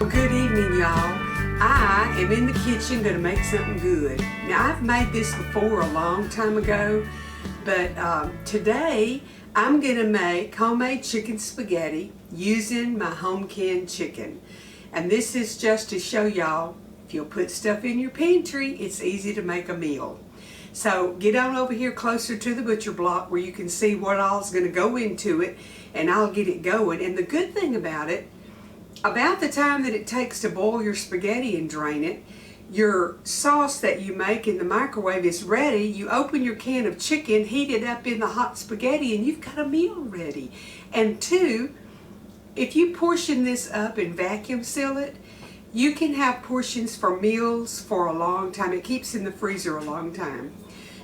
Well, good evening, y'all. I am in the kitchen going to make something good. Now, I've made this before a long time ago, but today I'm going to make homemade chicken spaghetti using my home canned chicken. And this is just to show y'all, if you'll put stuff in your pantry, it's easy to make a meal. So get on over here closer to the butcher block where you can see what all's going to go into it, and I'll get it going. And the good thing about it, about the time that it takes to boil your spaghetti and drain it, your sauce that you make in the microwave is ready. You open your can of chicken, heat it up in the hot spaghetti, and you've got a meal ready. And two, if you portion this up and vacuum seal it, you can have portions for meals for a long time. It keeps in the freezer a long time.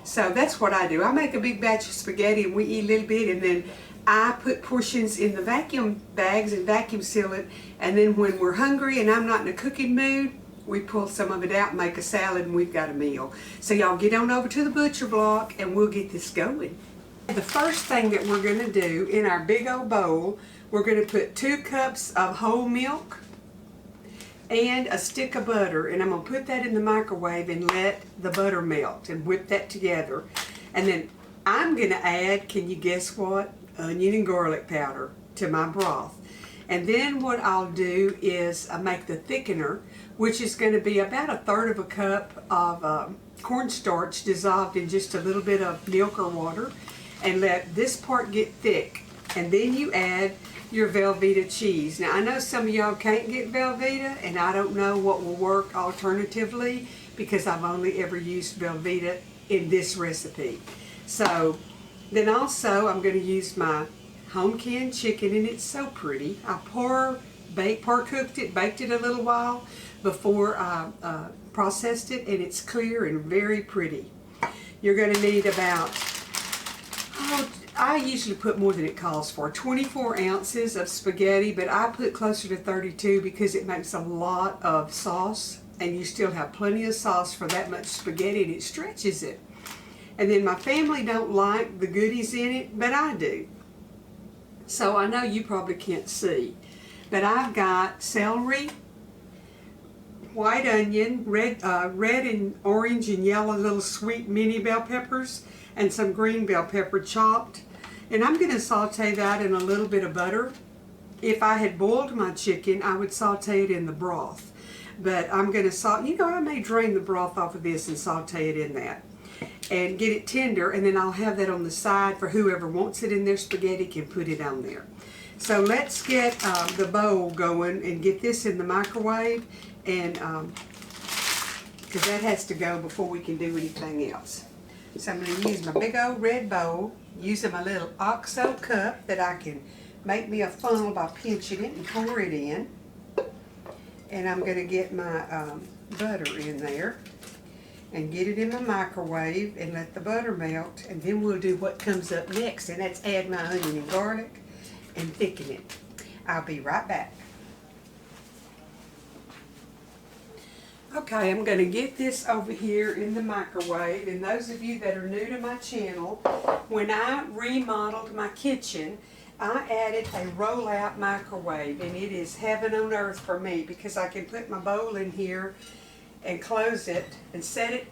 So that's what I do. I make a big batch of spaghetti and we eat a little bit, and then I put portions in the vacuum bags and vacuum seal it, and then when we're hungry and I'm not in a cooking mood, we pull some of it out and make a salad, and we've got a meal. So y'all get on over to the butcher block and we'll get this going. The first thing that we're going to do in our big old bowl, we're going to put 2 cups of whole milk and a stick of butter, and I'm going to put that in the microwave and let the butter melt and whip that together. And then I'm going to add, can you guess what? Onion and garlic powder to my broth. And then what I'll do is make the thickener, which is going to be about 1/3 of a cup of cornstarch dissolved in just a little bit of milk or water, and let this part get thick. And then you add your Velveeta cheese. Now I know some of y'all can't get Velveeta, and I don't know what will work alternatively because I've only ever used Velveeta in this recipe. So then also I'm going to use my home canned chicken, and it's so pretty. I cooked it, baked it a little while before I processed it, and it's clear and very pretty. You're going to need about, I usually put more than it calls for, 24 ounces of spaghetti, but I put closer to 32 because it makes a lot of sauce, and you still have plenty of sauce for that much spaghetti, and it stretches it. And then my family don't like the goodies in it, but I do. So I know you probably can't see, but I've got celery, white onion, red and orange and yellow little sweet mini bell peppers, and some green bell pepper chopped. And I'm going to saute that in a little bit of butter. If I had boiled my chicken, I would saute it in the broth. But I'm going to I may drain the broth off of this and saute it in that and get it tender, and then I'll have that on the side for whoever wants it in their spaghetti can put it on there. So let's get the bowl going and get this in the microwave, and because that has to go before we can do anything else. So I'm going to use my big old red bowl, using my little OXO cup that I can make me a funnel by pinching it and pour it in. And I'm going to get my butter in there and get it in my microwave and let the butter melt, and then we'll do what comes up next, and that's add my onion and garlic and thicken it. I'll be right back. Okay, I'm going to get this over here in the microwave, and those of you that are new to my channel, when I remodeled my kitchen, I added a roll-out microwave, and it is heaven on earth for me because I can put my bowl in here and close it and set it,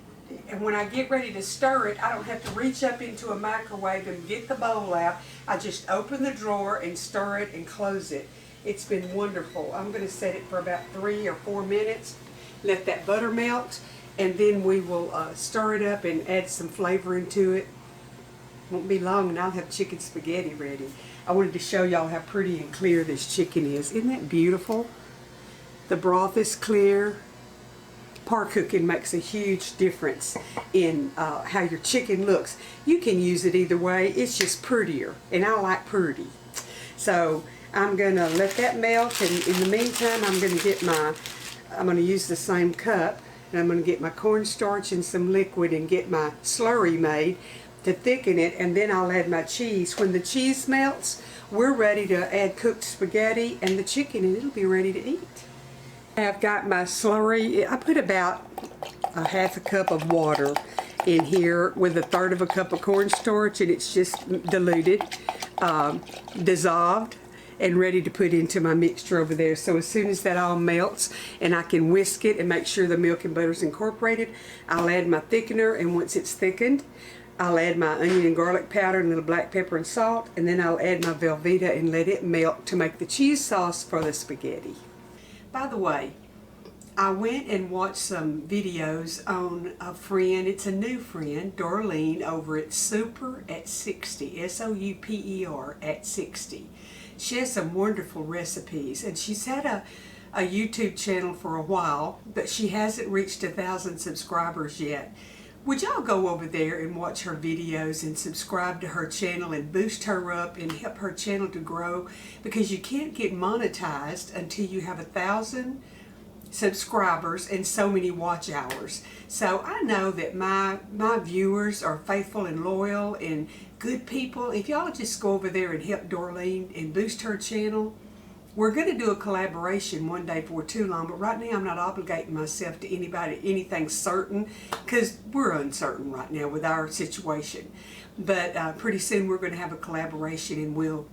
and when I get ready to stir it, I don't have to reach up into a microwave and get the bowl out. I just open the drawer and stir it and close it. It's been wonderful. I'm going to set it for about 3 or 4 minutes, let that butter melt, and then we will stir it up and add some flavor into it. Won't be long and I'll have chicken spaghetti ready. I wanted to show y'all how pretty and clear this chicken is. Isn't that beautiful? The broth is clear. Par cooking makes a huge difference in how your chicken looks. You can use it either way. It's just prettier, and I like pretty. So I'm going to let that melt, and in the meantime I'm going to use the same cup, and I'm going to get my cornstarch and some liquid and get my slurry made to thicken it, and then I'll add my cheese. When the cheese melts, we're ready to add cooked spaghetti and the chicken, and it'll be ready to eat. I've got my slurry. I put about 1/2 cup of water in here with 1/3 of a cup of cornstarch, and it's just diluted, dissolved, and ready to put into my mixture over there. So as soon as that all melts and I can whisk it and make sure the milk and butter is incorporated, I'll add my thickener, and once it's thickened, I'll add my onion and garlic powder and a little black pepper and salt, and then I'll add my Velveeta and let it melt to make the cheese sauce for the spaghetti. By the way, I went and watched some videos on a friend, it's a new friend, Darlene, over at Super at 60, S-O-U-P-E-R at 60. She has some wonderful recipes, and she's had a YouTube channel for a while, but she hasn't reached 1,000 subscribers yet. Would y'all go over there and watch her videos and subscribe to her channel and boost her up and help her channel to grow? Because you can't get monetized until you have 1,000 subscribers and so many watch hours. So I know that my viewers are faithful and loyal and good people. If y'all just go over there and help Darlene and boost her channel, we're going to do a collaboration one day before too long, but right now I'm not obligating myself to anybody, anything certain, because we're uncertain right now with our situation. But pretty soon we're going to have a collaboration, and we'll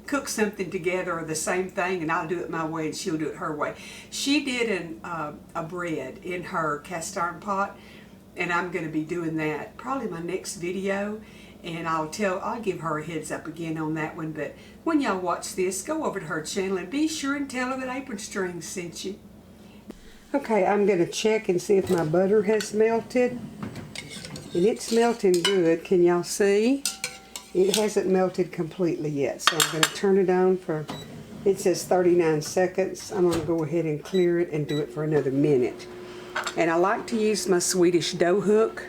cook something together or the same thing, and I'll do it my way and she'll do it her way. She did a bread in her cast iron pot, and I'm going to be doing that probably my next video. And I'll give her a heads up again on that one. But when y'all watch this, go over to her channel and be sure and tell her that Apron Strings sent you. Okay, I'm going to check and see if my butter has melted. And it's melting good. Can y'all see? It hasn't melted completely yet. So I'm going to turn it on for, it says 39 seconds. I'm going to go ahead and clear it and do it for another minute. And I like to use my Swedish dough hook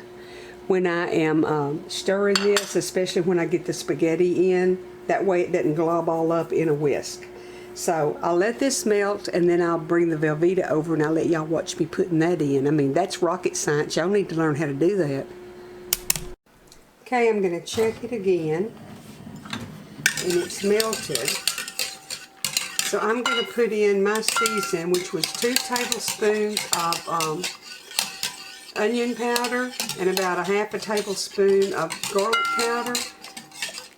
when I am stirring this, especially when I get the spaghetti in. That way it doesn't glob all up in a whisk. So I'll let this melt, and then I'll bring the Velveeta over and I'll let y'all watch me putting that in. I mean, that's rocket science. Y'all need to learn how to do that. Okay, I'm going to check it again, and it's melted. So I'm going to put in my season, which was 2 tablespoons of onion powder and about a half a tablespoon of garlic powder,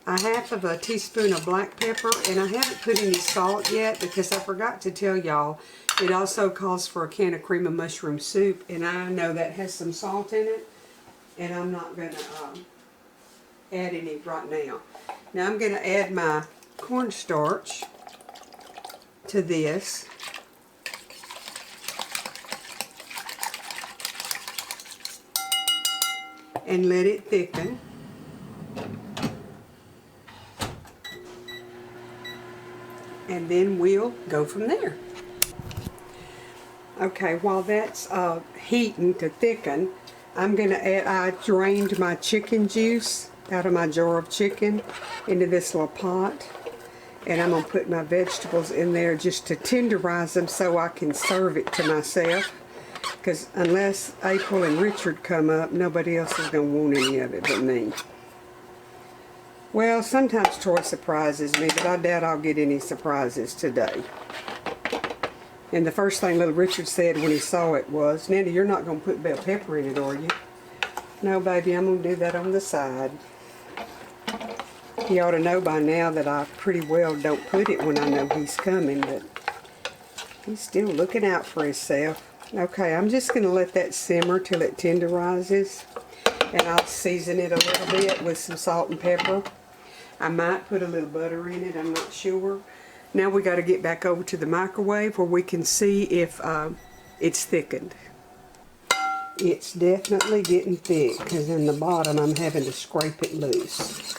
a half of a teaspoon of black pepper, and I haven't put any salt yet because I forgot to tell y'all it also calls for a can of cream of mushroom soup, and I know that has some salt in it, and I'm not going to add any right now. Now I'm going to add my cornstarch to this. And let it thicken. And then we'll go from there. Okay, while that's heating to thicken, I'm going to add, I drained my chicken juice out of my jar of chicken into this little pot. And I'm going to put my vegetables in there just to tenderize them so I can serve it to myself. Because unless April and Richard come up, nobody else is going to want any of it but me. Well, sometimes Troy surprises me, but I doubt I'll get any surprises today. And the first thing little Richard said when he saw it was, "Nanny, you're not going to put bell pepper in it, are you?" "No, baby, I'm going to do that on the side." He ought to know by now that I pretty well don't put it when I know he's coming, but he's still looking out for himself. Okay, I'm just going to let that simmer till it tenderizes, and I'll season it a little bit with some salt and pepper. I might put a little butter in it, I'm not sure. Now we got to get back over to the microwave where we can see if it's thickened. It's definitely getting thick, because in the bottom I'm having to scrape it loose.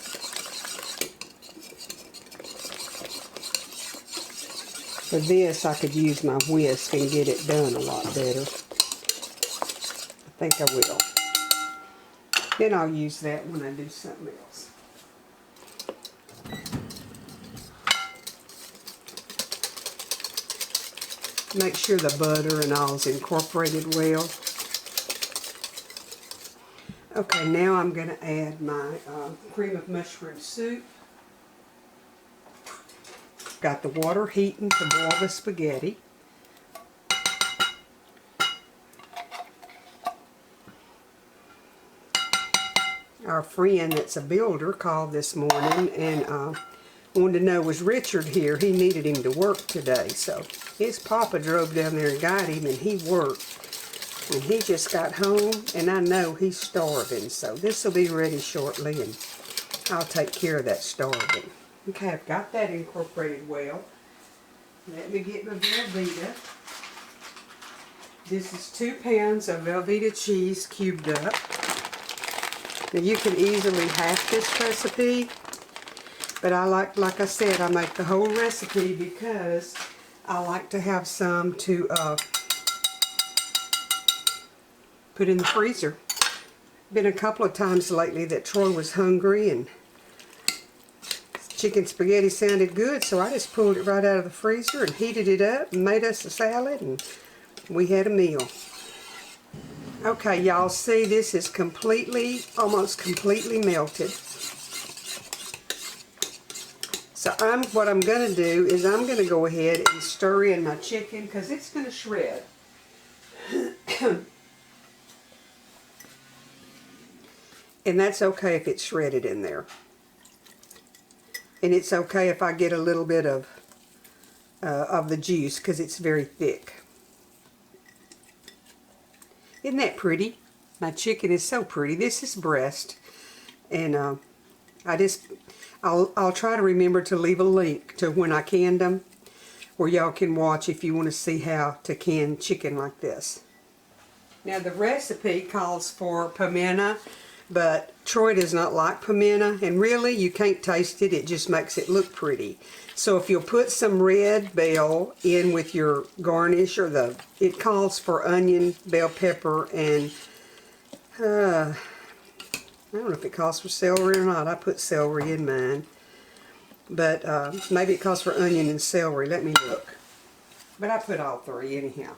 For this, I could use my whisk and get it done a lot better. I think I will. Then I'll use that when I do something else. Make sure the butter and all is incorporated well. Okay, now I'm going to add my cream of mushroom soup. Got the water heating to boil the spaghetti. Our friend that's a builder called this morning and wanted to know, was Richard here? He needed him to work today, so his papa drove down there and got him, and he worked. And he just got home, and I know he's starving, so this will be ready shortly, and I'll take care of that starving. Okay, I've got that incorporated well. Let me get my Velveeta. This is 2 pounds of Velveeta cheese cubed up. Now you can easily half this recipe, but I like I said, I make the whole recipe because I like to have some to put in the freezer. Been a couple of times lately that Troy was hungry and chicken spaghetti sounded good, so I just pulled it right out of the freezer and heated it up and made us a salad, and we had a meal. Okay, y'all see this is almost completely melted. So what I'm going to do is I'm going to go ahead and stir in my chicken because it's going to shred. And that's okay if it's shredded in there. And it's okay if I get a little bit of the juice because it's very thick. Isn't that pretty? My chicken is so pretty. This is breast. And I'll try to remember to leave a link to when I canned them, where y'all can watch if you want to see how to can chicken like this. Now the recipe calls for pimento, but Troy does not like pimento, and really you can't taste it, it just makes it look pretty. So if you'll put some red bell in with your garnish, or it calls for onion, bell pepper, and I don't know if it calls for celery or not. I put celery in mine, but maybe it calls for onion and celery. Let me look. But I put all 3 anyhow.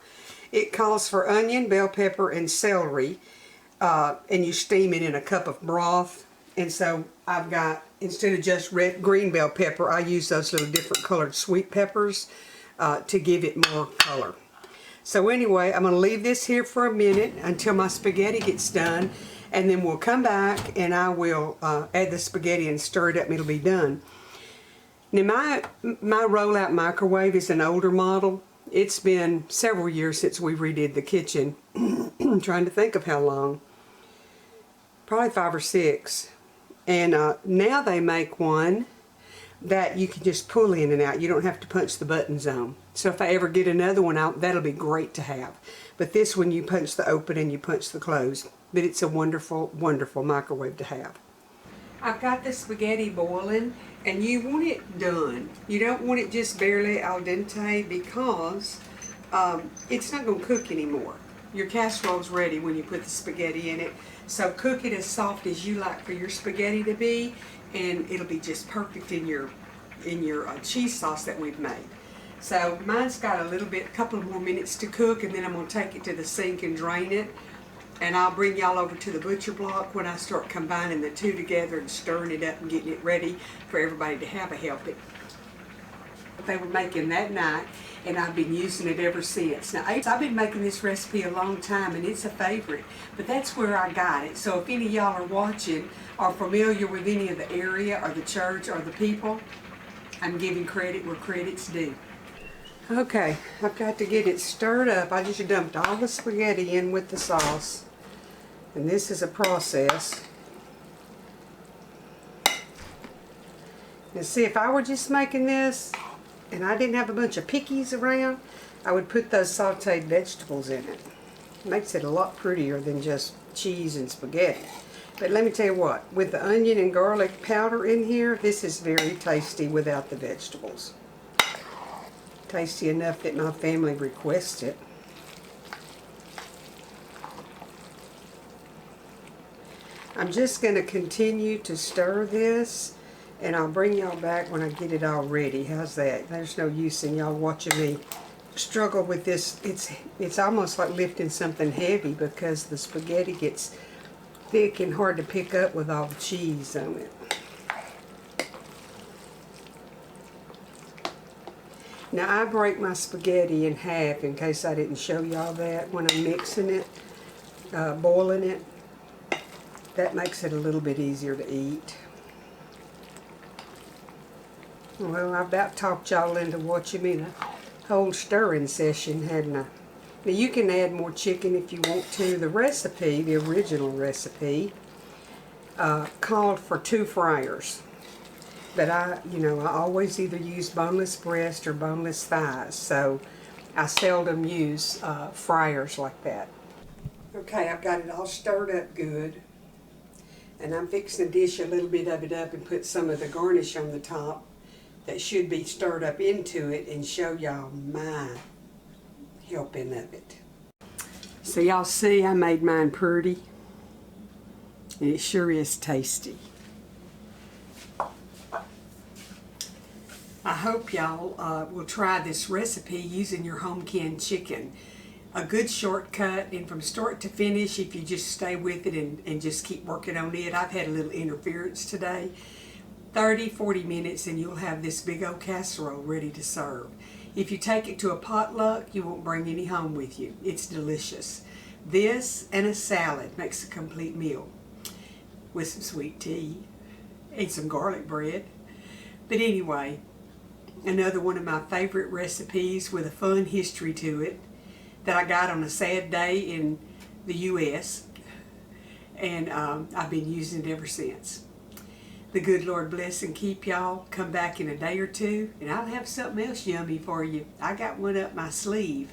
It calls for onion, bell pepper, and celery. And you steam it in a cup of broth. And so I've got, instead of just green bell pepper, I use those little different colored sweet peppers to give it more color. So anyway, I'm going to leave this here for a minute until my spaghetti gets done, and then we'll come back and I will add the spaghetti and stir it up and it'll be done. Now my roll-out microwave is an older model. It's been several years since we redid the kitchen. I'm trying to think of how long. Probably 5 or 6. And now they make one that you can just pull in and out. You don't have to punch the buttons on. So if I ever get another one out, that'll be great to have. But this one, you punch the open and you punch the close. But it's a wonderful, wonderful microwave to have. I've got the spaghetti boiling, and you want it done. You don't want it just barely al dente, because it's not going to cook anymore. Your casserole's ready when you put the spaghetti in it. So cook it as soft as you like for your spaghetti to be, and it'll be just perfect in your cheese sauce that we've made. So mine's got a couple more minutes to cook, and then I'm going to take it to the sink and drain it. And I'll bring y'all over to the butcher block when I start combining the two together and stirring it up and getting it ready for everybody to have a helping. They were making that night, and I've been using it ever since. Now, I've been making this recipe a long time, and it's a favorite, but that's where I got it. So if any of y'all are watching, are familiar with any of the area or the church or the people, I'm giving credit where credit's due. Okay, I've got to get it stirred up. I just dumped all the spaghetti in with the sauce, and this is a process. Now see, if I were just making this and I didn't have a bunch of pickies around, I would put those sauteed vegetables in it. It makes it a lot prettier than just cheese and spaghetti. But let me tell you what, with the onion and garlic powder in here, this is very tasty without the vegetables. Tasty enough that my family requests it. I'm just going to continue to stir this, and I'll bring y'all back when I get it all ready. How's that? There's no use in y'all watching me struggle with this. It's almost like lifting something heavy because the spaghetti gets thick and hard to pick up with all the cheese on it. Now I break my spaghetti in half in case I didn't show y'all that when I'm mixing it, boiling it. That makes it a little bit easier to eat. Well, I about talked y'all into watching me a whole stirring session, hadn't I? Now you can add more chicken if you want to. The recipe, the original recipe, called for 2 fryers. But I always either use boneless breast or boneless thighs, so I seldom use fryers like that. Okay, I've got it all stirred up good. And I'm fixing to dish a little bit of it up and put some of the garnish on the top that should be stirred up into it and show y'all my helping of it. So y'all see I made mine pretty, and it sure is tasty. I hope y'all will try this recipe using your home canned chicken. A good shortcut, and from start to finish, if you just stay with it and just keep working on it. I've had a little interference today. 30-40 minutes and you'll have this big old casserole ready to serve. If you take it to a potluck, you won't bring any home with you. It's delicious. This and a salad makes a complete meal with some sweet tea and some garlic bread. But anyway, another one of my favorite recipes with a fun history to it that I got on a sad day in the U.S. and I've been using it ever since. The good Lord bless and keep y'all. Come back in a day or two and I'll have something else yummy for you. I got one up my sleeve.